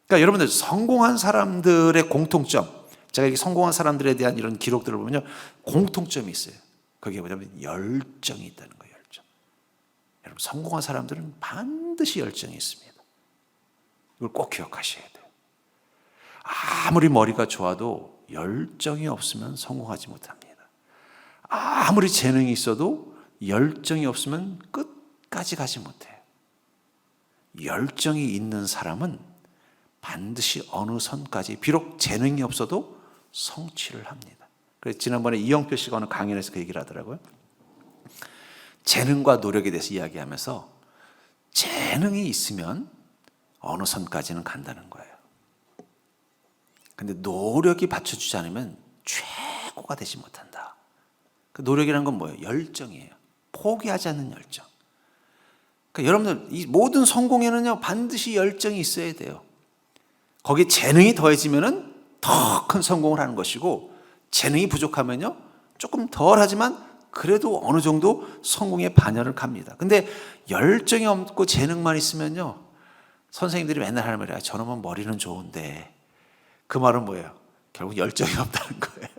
그러니까 여러분들 성공한 사람들의 공통점, 제가 이렇게 성공한 사람들에 대한 이런 기록들을 보면요 공통점이 있어요. 그게 뭐냐면 열정이 있다는 거예요. 열정. 여러분 성공한 사람들은 반드시 열정이 있습니다. 이걸 꼭 기억하셔야 돼요. 아무리 머리가 좋아도 열정이 없으면 성공하지 못합니다. 아무리 재능이 있어도 열정이 없으면 끝까지 가지 못해요. 열정이 있는 사람은 반드시 어느 선까지, 비록 재능이 없어도 성취를 합니다. 그래서 지난번에 이영표 씨가 어느 강연에서 그 얘기를 하더라고요. 재능과 노력에 대해서 이야기하면서 재능이 있으면 어느 선까지는 간다는 거예요. 근데 노력이 받쳐주지 않으면 최고가 되지 못한다. 그 노력이라는 건 뭐예요? 열정이에요. 포기하지 않는 열정. 그러니까 여러분들 이 모든 성공에는요 반드시 열정이 있어야 돼요. 거기에 재능이 더해지면은 더 큰 성공을 하는 것이고, 재능이 부족하면요 조금 덜 하지만 그래도 어느 정도 성공의 반열을 갑니다. 근데 열정이 없고 재능만 있으면요, 선생님들이 맨날 하는 말이야. 저놈은 머리는 좋은데, 그 말은 뭐예요? 결국 열정이 없다는 거예요.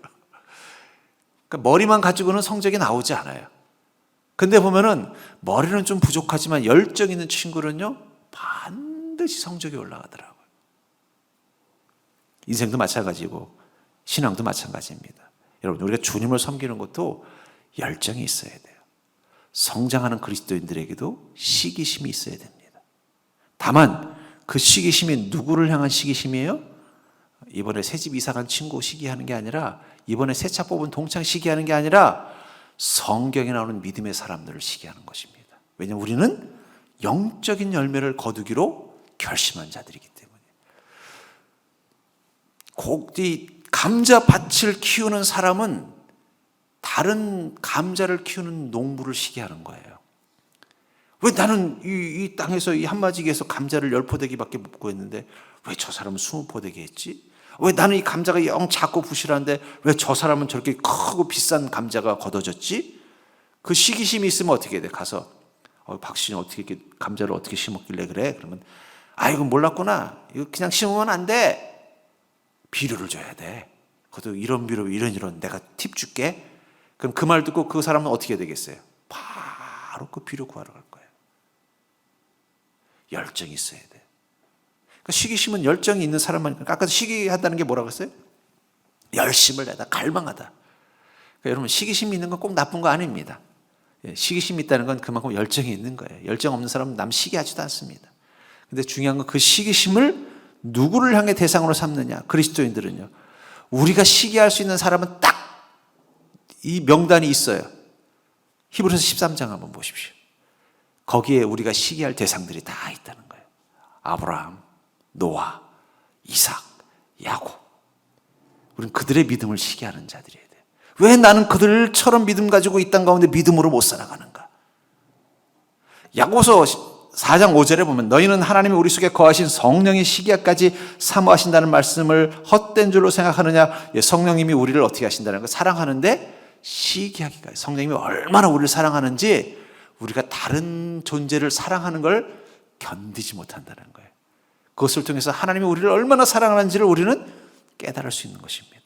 그러니까 머리만 가지고는 성적이 나오지 않아요. 근데 보면은 머리는 좀 부족하지만 열정 있는 친구는요 반드시 성적이 올라가더라고요. 인생도 마찬가지고 신앙도 마찬가지입니다. 여러분, 우리가 주님을 섬기는 것도 열정이 있어야 돼요. 성장하는 그리스도인들에게도 시기심이 있어야 됩니다. 다만 그 시기심이 누구를 향한 시기심이에요? 이번에 새집 이사간 친구 시기하는 게 아니라, 이번에 새 차 뽑은 동창 시기하는 게 아니라 성경에 나오는 믿음의 사람들을 시기하는 것입니다. 왜냐하면 우리는 영적인 열매를 거두기로 결심한 자들이기 때문에. 이 감자밭을 키우는 사람은 다른 감자를 키우는 농부를 시기하는 거예요. 왜 나는 이 땅에서 이 한마지기에서 감자를 10포대기밖에 못 구했는데 왜 저 사람은 20포대기 했지? 왜 나는 이 감자가 영 작고 부실한데 왜 저 사람은 저렇게 크고 비싼 감자가 걷어졌지? 그 시기심이 있으면 어떻게 돼? 가서 박신이 어떻게 이렇게 감자를 어떻게 심었길래 그래? 그러면 이거 몰랐구나. 이거 그냥 심으면 안 돼. 비료를 줘야 돼. 그것도 이런 비료 이런 내가 팁 줄게. 그럼 그 말 듣고 그 사람은 어떻게 되겠어요? 바로 그 비료 구하러 갈 거예요. 열정이 있어야 돼. 그러니까 시기심은 열정이 있는 사람만. 아까 시기한다는 게 뭐라고 했어요? 열심을 내다, 갈망하다. 그러니까 여러분, 시기심이 있는 건 꼭 나쁜 거 아닙니다. 시기심이 있다는 건 그만큼 열정이 있는 거예요. 열정 없는 사람은 남 시기하지도 않습니다. 근데 중요한 건 그 시기심을 누구를 향해 대상으로 삼느냐. 그리스도인들은요, 우리가 시기할 수 있는 사람은 딱 이 명단이 있어요. 히브리서 13장 한번 보십시오. 거기에 우리가 시기할 대상들이 다 있다는 거예요. 아브라함, 노아, 이삭, 야곱. 우리는 그들의 믿음을 시기하는 자들이어야 돼요. 왜 나는 그들처럼 믿음 가지고 이 땅 가운데 믿음으로 못 살아가는가? 야고보서 4장 5절에 보면 너희는 하나님이 우리 속에 거하신 성령의 시기까지 사모하신다는 말씀을 헛된 줄로 생각하느냐? 성령님이 우리를 어떻게 하신다는 거? 사랑하는데 시기하기까지. 성령님이 얼마나 우리를 사랑하는지 우리가 다른 존재를 사랑하는 걸 견디지 못한다는 거예요. 그것을 통해서 하나님이 우리를 얼마나 사랑하는지를 우리는 깨달을 수 있는 것입니다.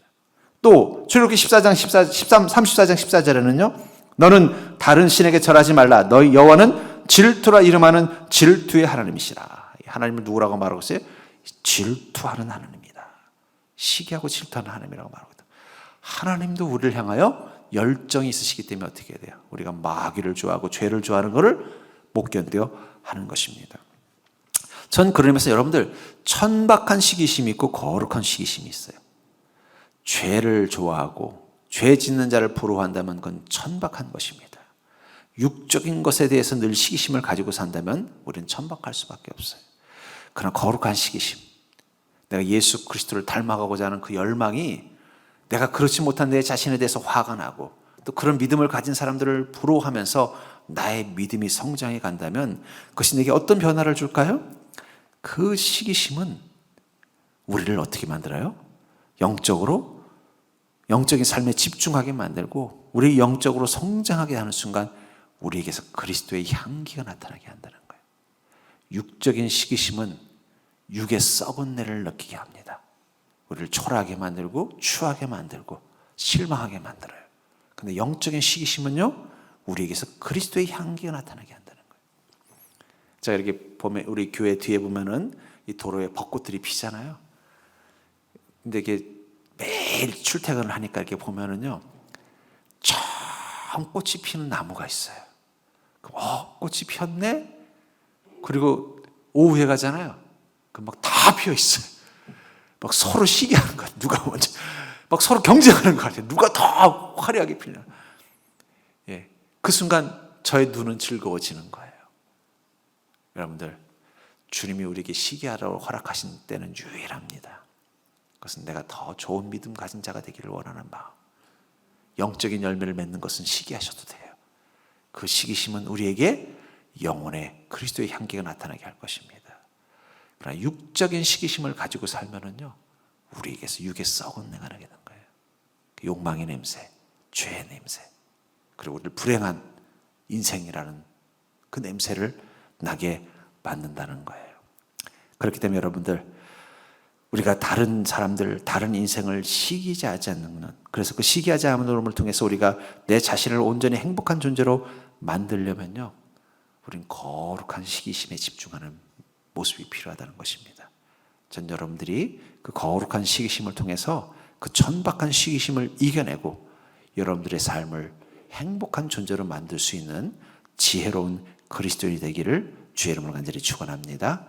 또 출애굽기 34장 14절에는요. 너는 다른 신에게 절하지 말라. 너희 여호와는 질투라 이름하는 질투의 하나님이시라. 하나님을 누구라고 말하고 있어요? 질투하는 하나님이다. 시기하고 질투하는 하나님이라고 말하고 있다. 하나님도 우리를 향하여 열정이 있으시기 때문에 어떻게 해야 돼요? 우리가 마귀를 좋아하고 죄를 좋아하는 것을 못 견뎌 하는 것입니다. 전 그러면서 여러분들, 천박한 시기심이 있고 거룩한 시기심이 있어요. 죄를 좋아하고 죄 짓는 자를 부러워한다면 그건 천박한 것입니다. 육적인 것에 대해서 늘 시기심을 가지고 산다면 우리는 천박할 수밖에 없어요. 그러나 거룩한 시기심, 내가 예수 그리스도를 닮아가고자 하는 그 열망이 내가 그렇지 못한 내 자신에 대해서 화가 나고 또 그런 믿음을 가진 사람들을 부러워하면서 나의 믿음이 성장해 간다면 그것이 내게 어떤 변화를 줄까요? 그 시기심은 우리를 어떻게 만들어요? 영적인 삶에 집중하게 만들고 우리 영적으로 성장하게 하는 순간 우리에게서 그리스도의 향기가 나타나게 한다는 거예요. 육적인 시기심은 육의 썩은 내를 느끼게 합니다. 우리를 초라하게 만들고 추하게 만들고 실망하게 만들어요. 그런데 영적인 시기심은요, 우리에게서 그리스도의 향기가 나타나게 한다는 거예요. 자, 이렇게 보면 우리 교회 뒤에 보면은 이 도로에 벚꽃들이 피잖아요. 근데 이게 매일 출퇴근을 하니까 이렇게 보면은요, 처음 꽃이 피는 나무가 있어요. 꽃이 피었네? 그리고 오후에 가잖아요. 막 다 피어 있어요. 막 서로 시기하는 거야. 누가 먼저. 막 서로 경쟁하는 거 같아요. 누가 더 화려하게 피냐. 예. 그 순간 저의 눈은 즐거워지는 거예요. 여러분들, 주님이 우리에게 시기하라고 허락하신 때는 유일합니다. 그것은 내가 더 좋은 믿음 가진 자가 되기를 원하는 마음. 영적인 열매를 맺는 것은 시기하셔도 돼요. 그 시기심은 우리에게 영혼의 그리스도의 향기가 나타나게 할 것입니다. 그러나 육적인 시기심을 가지고 살면은요, 우리에게서 육의 썩은 내가 나게 되는 거예요. 욕망의 냄새, 죄의 냄새, 그리고 우리를 불행한 인생이라는 그 냄새를 나게 만든다는 거예요. 그렇기 때문에 여러분들, 우리가 다른 사람들, 다른 인생을 시기하지 않는, 그래서 그 시기하지 않음을 통해서 우리가 내 자신을 온전히 행복한 존재로 만들려면요, 우린 거룩한 시기심에 집중하는 모습이 필요하다는 것입니다. 전 여러분들이 그 거룩한 시기심을 통해서 그 천박한 시기심을 이겨내고 여러분들의 삶을 행복한 존재로 만들 수 있는 지혜로운 그리스도인이 되기를 주의 이름으로 간절히 축원합니다.